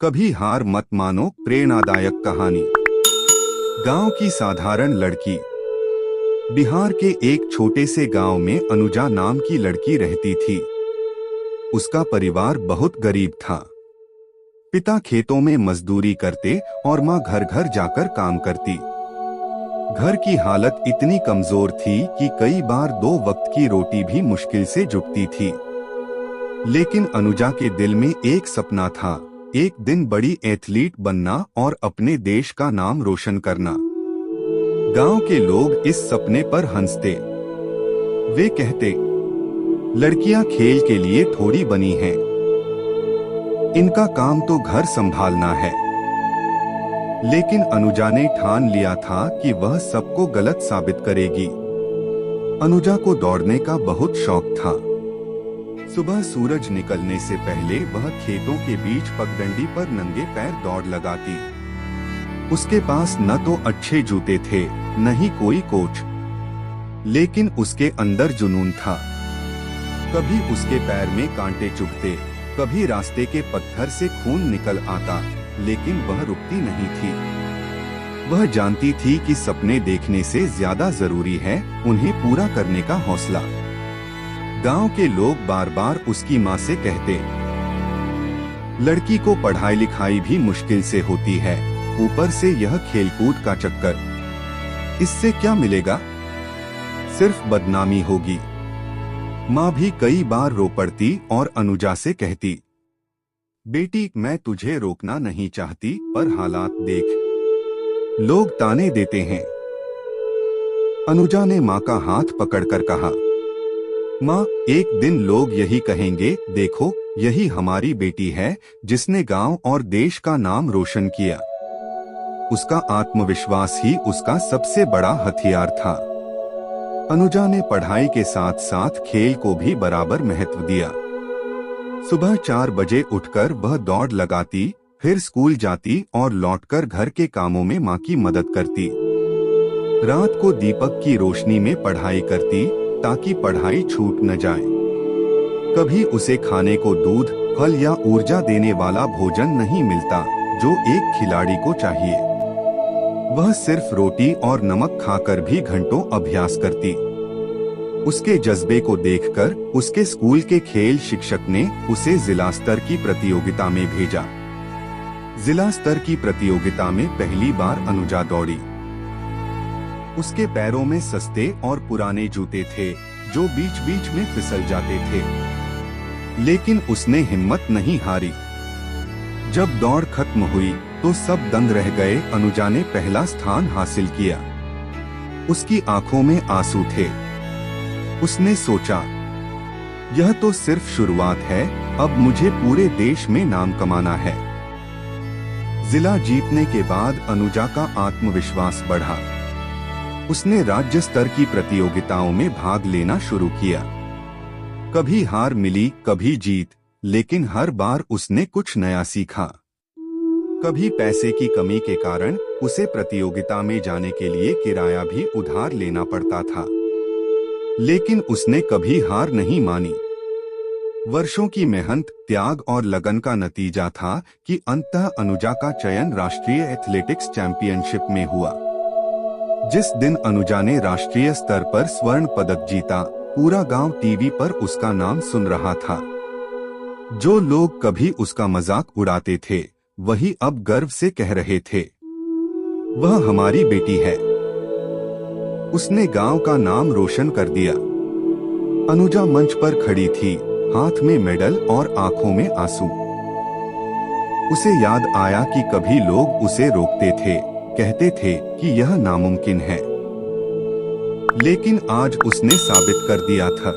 कभी हार मत मानो प्रेरणादायक कहानी। गांव की साधारण लड़की। बिहार के एक छोटे से गांव में अनुजा नाम की लड़की रहती थी। उसका परिवार बहुत गरीब था। पिता खेतों में मजदूरी करते और माँ घर घर जाकर काम करती। घर की हालत इतनी कमजोर थी कि कई बार 2 वक्त की रोटी भी मुश्किल से जुटती थी। लेकिन अनुजा के दिल में एक सपना था, एक दिन बड़ी एथलीट बनना और अपने देश का नाम रोशन करना। गांव के लोग इस सपने पर हंसते। वे कहते, लड़कियां खेल के लिए थोड़ी बनी हैं, इनका काम तो घर संभालना है। लेकिन अनुजा ने ठान लिया था कि वह सबको गलत साबित करेगी। अनुजा को दौड़ने का बहुत शौक था। सुबह सूरज निकलने से पहले वह खेतों के बीच पगडंडी पर नंगे पैर दौड़ लगाती। उसके पास न तो अच्छे जूते थे, न ही कोई कोच, लेकिन उसके अंदर जुनून था। कभी उसके पैर में कांटे चुभते, कभी रास्ते के पत्थर से खून निकल आता, लेकिन वह रुकती नहीं थी। वह जानती थी कि सपने देखने से ज्यादा जरूरी है उन्हें पूरा करने का हौसला। गांव के लोग बार बार उसकी माँ से कहते, लड़की को पढ़ाई लिखाई भी मुश्किल से होती है, ऊपर से यह खेलकूद का चक्कर, इससे क्या मिलेगा, सिर्फ बदनामी होगी। माँ भी कई बार रो पड़ती और अनुजा से कहती, बेटी मैं तुझे रोकना नहीं चाहती, पर हालात देख, लोग ताने देते हैं। अनुजा ने माँ का हाथ पकड़कर कहा, माँ एक दिन लोग यही कहेंगे, देखो यही हमारी बेटी है जिसने गांव और देश का नाम रोशन किया। उसका आत्मविश्वास ही उसका सबसे बड़ा हथियार था। अनुजा ने पढ़ाई के साथ साथ खेल को भी बराबर महत्व दिया। सुबह 4 बजे उठकर वह दौड़ लगाती, फिर स्कूल जाती और लौटकर घर के कामों में माँ की मदद करती। रात को दीपक की रोशनी में पढ़ाई करती ताकि पढ़ाई छूट न जाए। कभी उसे खाने को दूध, फल या ऊर्जा देने वाला भोजन नहीं मिलता जो एक खिलाड़ी को चाहिए। वह सिर्फ रोटी और नमक खाकर भी घंटों अभ्यास करती। उसके जज्बे को देखकर उसके स्कूल के खेल शिक्षक ने उसे जिला स्तर की प्रतियोगिता में भेजा। जिला स्तर की प्रतियोगिता में पहली बार अनुजा दौड़ी। उसके पैरों में सस्ते और पुराने जूते थे जो बीच बीच में फिसल जाते थे, लेकिन उसने हिम्मत नहीं हारी। जब दौड़ खत्म हुई तो सब दंग रह गए। अनुजा ने पहला स्थान हासिल किया। उसकी आंखों में आंसू थे। उसने सोचा, यह तो सिर्फ शुरुआत है, अब मुझे पूरे देश में नाम कमाना है। जिला जीतने के बाद अनुजा का आत्मविश्वास बढ़ा। उसने राज्य स्तर की प्रतियोगिताओं में भाग लेना शुरू किया। कभी हार मिली, कभी जीत, लेकिन हर बार उसने कुछ नया सीखा। कभी पैसे की कमी के कारण उसे प्रतियोगिता में जाने के लिए किराया भी उधार लेना पड़ता था, लेकिन उसने कभी हार नहीं मानी। वर्षों की मेहनत, त्याग और लगन का नतीजा था कि अंततः अनुजा का चयन राष्ट्रीय एथलेटिक्स चैंपियनशिप में हुआ। जिस दिन अनुजा ने राष्ट्रीय स्तर पर स्वर्ण पदक जीता, पूरा गांव टीवी पर उसका नाम सुन रहा था। जो लोग कभी उसका मजाक उड़ाते थे, वही अब गर्व से कह रहे थे, वह हमारी बेटी है। उसने गांव का नाम रोशन कर दिया। अनुजा मंच पर खड़ी थी, हाथ में मेडल और आंखों में आंसू। उसे याद आया कि कभी लोग उसे रोकते थे, कहते थे कि यह नामुमकिन है, लेकिन आज उसने साबित कर दिया था।